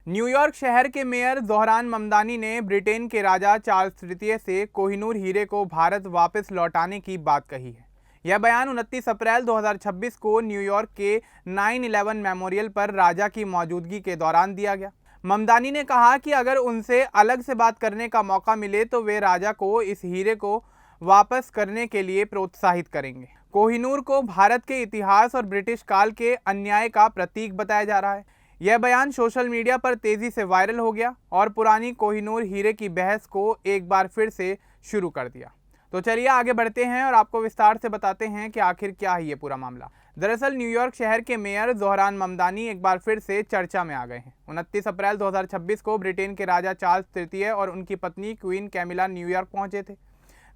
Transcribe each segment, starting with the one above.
New York शहर के mayor Zohran Mamdani ने ब्रिटेन के राजा चार्ल्स तृतीय से कोहिनूर हीरे को भारत वापस लौटाने की बात कही है। यह बयान 29 अप्रैल 2026 को न्यूयॉर्क के 9/11 मेमोरियल पर राजा की मौजूदगी के दौरान दिया गया। ममदानी ने कहा कि अगर उनसे अलग से बात करने का मौका मिले तो वे राजा को इस हीरे को वापस करने के लिए प्रोत्साहित करेंगे। कोहिनूर को भारत के इतिहास और ब्रिटिश काल के अन्याय का प्रतीक बताया जा रहा है। यह बयान सोशल मीडिया पर तेजी से वायरल हो गया और पुरानी कोहिनूर हीरे की बहस को एक बार फिर से शुरू कर दिया। तो चलिए आगे बढ़ते हैं और आपको विस्तार से बताते हैं कि आखिर क्या है ये पूरा मामला। दरअसल न्यूयॉर्क शहर के मेयर ज़ोहरान ममदानी एक बार फिर से चर्चा में आ गए हैं। 29 अप्रैल 2026 को ब्रिटेन के राजा चार्ल्स तृतीय और उनकी पत्नी क्वीन कैमिला न्यूयॉर्क पहुंचे थे।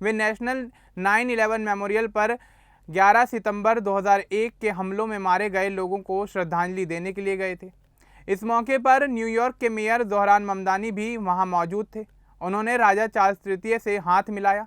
वे नेशनल 9/11 मेमोरियल पर 11 सितंबर 2001 के हमलों में मारे गए लोगों को श्रद्धांजलि देने के लिए गए थे। इस मौके पर न्यूयॉर्क के मेयर ज़ोहरान ममदानी भी वहां मौजूद थे। उन्होंने राजा चार्ल्स तृतीय से हाथ मिलाया।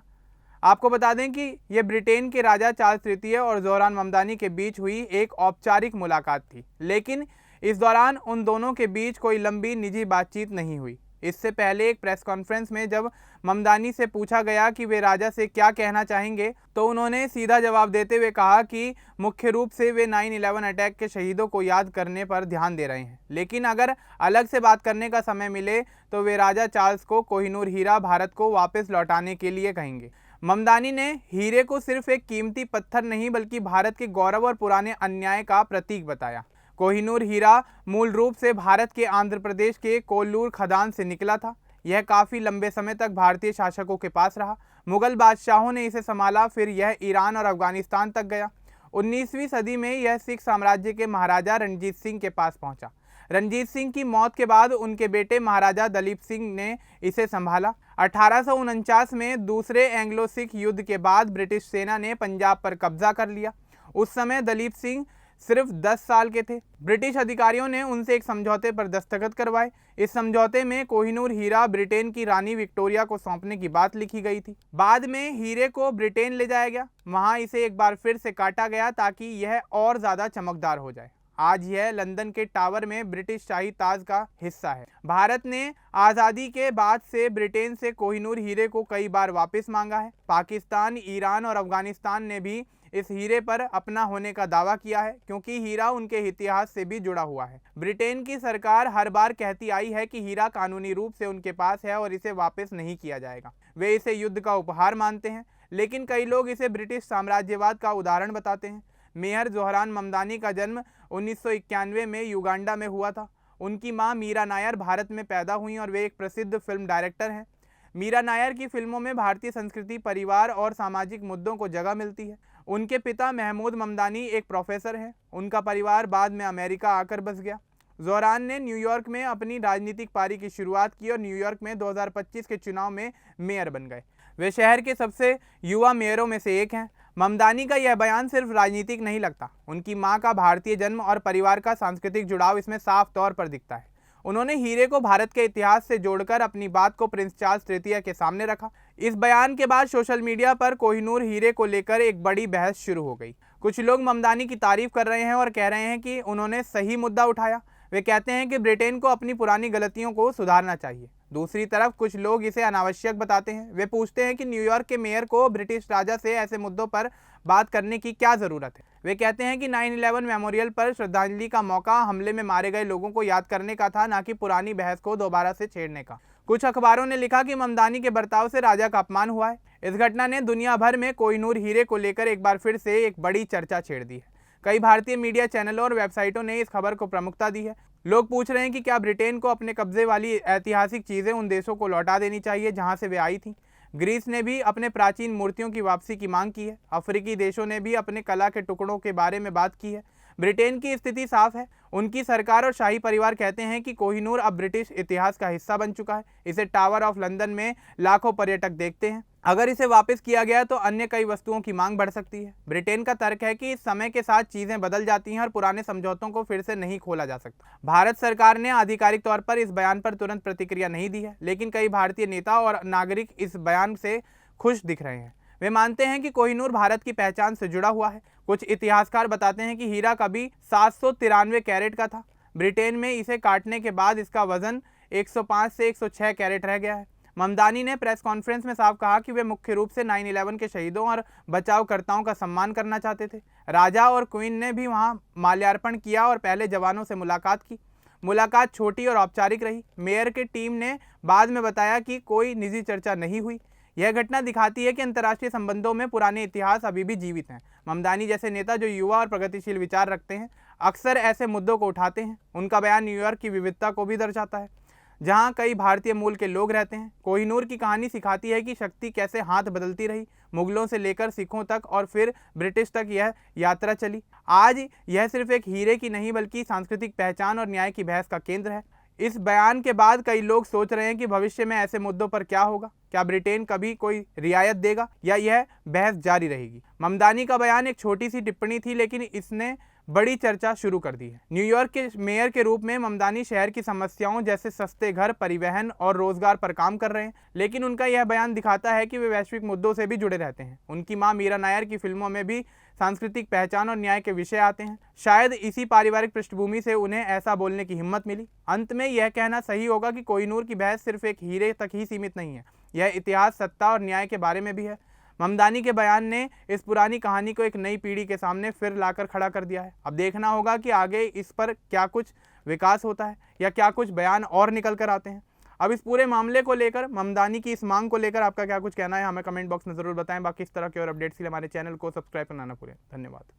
आपको बता दें कि यह ब्रिटेन के राजा चार्ल्स तृतीय और ज़ोहरान ममदानी के बीच हुई एक औपचारिक मुलाकात थी, लेकिन इस दौरान उन दोनों के बीच कोई लंबी निजी बातचीत नहीं हुई। इससे पहले एक प्रेस कॉन्फ्रेंस में जब ममदानी से पूछा गया कि वे राजा से क्या कहना चाहेंगे, तो उन्होंने सीधा जवाब देते हुए कहा कि मुख्य रूप से वे 9/11 अटैक के शहीदों को याद करने पर ध्यान दे रहे हैं, लेकिन अगर अलग से बात करने का समय मिले तो वे राजा चार्ल्स को कोहिनूर हीरा भारत को वापस लौटाने के लिए कहेंगे। ममदानी ने हीरे को सिर्फ एक कीमती पत्थर नहीं बल्कि भारत के गौरव और पुराने अन्याय का प्रतीक बताया। कोहिनूर हीरा मूल रूप से भारत के आंध्र प्रदेश के कोल्लूर खदान से निकला था। यह काफ़ी लंबे समय तक भारतीय शासकों के पास रहा। मुगल बादशाहों ने इसे संभाला, फिर यह ईरान और अफगानिस्तान तक गया। 19वीं सदी में यह सिख साम्राज्य के महाराजा रणजीत सिंह के पास पहुंचा। रणजीत सिंह की मौत के बाद उनके बेटे महाराजा दलीप सिंह ने इसे संभाला। 1849 में दूसरे एंग्लो सिख युद्ध के बाद ब्रिटिश सेना ने पंजाब पर कब्जा कर लिया। उस समय दलीप सिंह सिर्फ 10 साल के थे। ब्रिटिश अधिकारियों ने उनसे एक समझौते पर दस्तखत करवाए। इस समझौते में कोहिनूर हीरा ब्रिटेन की रानी विक्टोरिया को सौंपने की बात लिखी गई थी। बाद में हीरे को ब्रिटेन ले जाया गया, वहां इसे एक बार फिर से काटा गया ताकि यह और ज्यादा चमकदार हो जाए। आज यह लंदन के टावर में ब्रिटिश शाही ताज का हिस्सा है। भारत ने आज़ादी के बाद से ब्रिटेन से कोहिनूर हीरे को कई बार वापस मांगा है। पाकिस्तान, ईरान और अफगानिस्तान ने भी इस हीरे पर अपना होने का दावा किया है, क्योंकि हीरा उनके इतिहास से भी जुड़ा हुआ है। ब्रिटेन की सरकार हर बार कहती आई है कि हीरा कानूनी रूप से उनके पास है और इसे वापस नहीं किया जाएगा। वे इसे युद्ध का उपहार मानते हैं, लेकिन कई लोग इसे ब्रिटिश साम्राज्यवाद का उदाहरण बताते हैं। मेयर ज़ोहरान ममदानी का जन्म 1991 में युगांडा में हुआ था। उनकी मां मीरा नायर भारत में पैदा हुई और वे एक प्रसिद्ध फिल्म डायरेक्टर हैं। मीरा नायर की फिल्मों में भारतीय संस्कृति, परिवार और सामाजिक मुद्दों को जगह मिलती है। उनके पिता महमूद ममदानी एक प्रोफेसर हैं। उनका परिवार बाद में अमेरिका आकर बस गया। ज़ोहरान ने न्यूयॉर्क में अपनी राजनीतिक पारी की शुरुआत की और न्यूयॉर्क में 2025 के चुनाव में मेयर बन गए। वे शहर के सबसे युवा मेयरों में से एक हैं। ममदानी का यह बयान सिर्फ राजनीतिक नहीं लगता। उनकी मां का भारतीय जन्म और परिवार का सांस्कृतिक जुड़ाव इसमें साफ तौर पर दिखता है। उन्होंने हीरे को भारत के इतिहास से जोड़कर अपनी बात को प्रिंस चार्ल्स तृतीय के सामने रखा। इस बयान के बाद सोशल मीडिया पर कोहिनूर हीरे को लेकर एक बड़ी बहस शुरू हो गई। कुछ लोग ममदानी की तारीफ कर रहे हैं और कह रहे हैं कि उन्होंने सही मुद्दा उठाया। वे कहते हैं कि ब्रिटेन को अपनी पुरानी गलतियों को सुधारना चाहिए। दूसरी तरफ कुछ लोग इसे अनावश्यक बताते हैं। वे पूछते हैं कि न्यूयॉर्क के मेयर को ब्रिटिश राजा से ऐसे मुद्दों पर बात करने की क्या ज़रूरत है। वे कहते हैं कि 9/11 मेमोरियल पर श्रद्धांजलि का मौका हमले में मारे गए लोगों को याद करने का था, ना कि पुरानी बहस को दोबारा से छेड़ने का। कुछ अखबारों ने लिखा कि ममदानी के बर्ताव से राजा का अपमान हुआ है। इस घटना ने दुनिया भर में कोहिनूर हीरे को लेकर एक बार फिर से एक बड़ी चर्चा छेड़ दी है। कई भारतीय मीडिया चैनलों और वेबसाइटों ने इस खबर को प्रमुखता दी है। लोग पूछ रहे हैं कि क्या ब्रिटेन को अपने कब्जे वाली ऐतिहासिक चीज़ें उन देशों को लौटा देनी चाहिए जहां से वे आई थीं। ग्रीस ने भी अपने प्राचीन मूर्तियों की वापसी की मांग की है। अफ्रीकी देशों ने भी अपने कला के टुकड़ों के बारे में बात की है। ब्रिटेन की स्थिति साफ है। उनकी सरकार और शाही परिवार कहते हैं कि कोहिनूर अब ब्रिटिश इतिहास का हिस्सा बन चुका है। इसे टावर ऑफ लंदन में लाखों पर्यटक देखते हैं। अगर इसे वापस किया गया तो अन्य कई वस्तुओं की मांग बढ़ सकती है। ब्रिटेन का तर्क है कि समय के साथ चीजें बदल जाती हैं और पुराने समझौतों को फिर से नहीं खोला जा सकता। भारत सरकार ने आधिकारिक तौर पर इस बयान पर तुरंत प्रतिक्रिया नहीं दी है, लेकिन कई भारतीय नेता और नागरिक इस बयान से खुश दिख रहे हैं। वे मानते हैं कि कोहिनूर भारत की पहचान से जुड़ा हुआ है। कुछ इतिहासकार बताते हैं कि हीरा कभी 793 कैरेट का था। ब्रिटेन में इसे काटने के बाद इसका वजन 105 से 106 कैरेट रह गया है। ममदानी ने प्रेस कॉन्फ्रेंस में साफ कहा कि वे मुख्य रूप से 9/11 के शहीदों और बचावकर्ताओं का सम्मान करना चाहते थे। राजा और क्वीन ने भी वहां माल्यार्पण किया और पहले जवानों से मुलाकात की। मुलाकात छोटी और औपचारिक रही। मेयर की टीम ने बाद में बताया कि कोई निजी चर्चा नहीं हुई। यह घटना दिखाती है कि अंतर्राष्ट्रीय संबंधों में पुराने इतिहास अभी भी जीवित हैं। ममदानी जैसे नेता जो युवा और प्रगतिशील विचार रखते हैं अक्सर ऐसे मुद्दों को उठाते हैं। उनका बयान न्यूयॉर्क की विविधता को भी दर्शाता है, जहां कई भारतीय मूल के लोग रहते हैं। कोहिनूर की कहानी सिखाती है कि शक्ति कैसे हाथ बदलती रही। मुगलों से लेकर सिखों तक और फिर ब्रिटिश तक यह यात्रा चली। आज यह सिर्फ एक हीरे की नहीं बल्कि सांस्कृतिक पहचान और न्याय की बहस का केंद्र है। इस बयान के बाद कई लोग सोच रहे हैं कि भविष्य में ऐसे मुद्दों पर क्या होगा। क्या ब्रिटेन कभी कोई रियायत देगा या यह बहस जारी रहेगी। ममदानी का बयान एक छोटी सी टिप्पणी थी, लेकिन इसने बड़ी चर्चा शुरू कर दी है। न्यूयॉर्क के मेयर के रूप में ममदानी शहर की समस्याओं जैसे सस्ते घर, परिवहन और रोजगार पर काम कर रहे हैं, लेकिन उनका यह बयान दिखाता है कि वे वैश्विक मुद्दों से भी जुड़े रहते हैं। उनकी मां मीरा नायर की फिल्मों में भी सांस्कृतिक पहचान और न्याय के विषय आते हैं। शायद इसी पारिवारिक पृष्ठभूमि से उन्हें ऐसा बोलने की हिम्मत मिली। अंत में यह कहना सही होगा कि कोहिनूर की बहस सिर्फ एक हीरे तक ही सीमित नहीं है, यह इतिहास, सत्ता और न्याय के बारे में भी है। ममदानी के बयान ने इस पुरानी कहानी को एक नई पीढ़ी के सामने फिर लाकर खड़ा कर दिया है। अब देखना होगा कि आगे इस पर क्या कुछ विकास होता है या क्या कुछ बयान और निकल कर आते हैं। अब इस पूरे मामले को लेकर, ममदानी की इस मांग को लेकर आपका क्या कुछ कहना है, हमें कमेंट बॉक्स में जरूर बताएं। बाकी इस तरह के और अपडेट्स के लिए हमारे चैनल को सब्सक्राइब करना ना भूलें। धन्यवाद।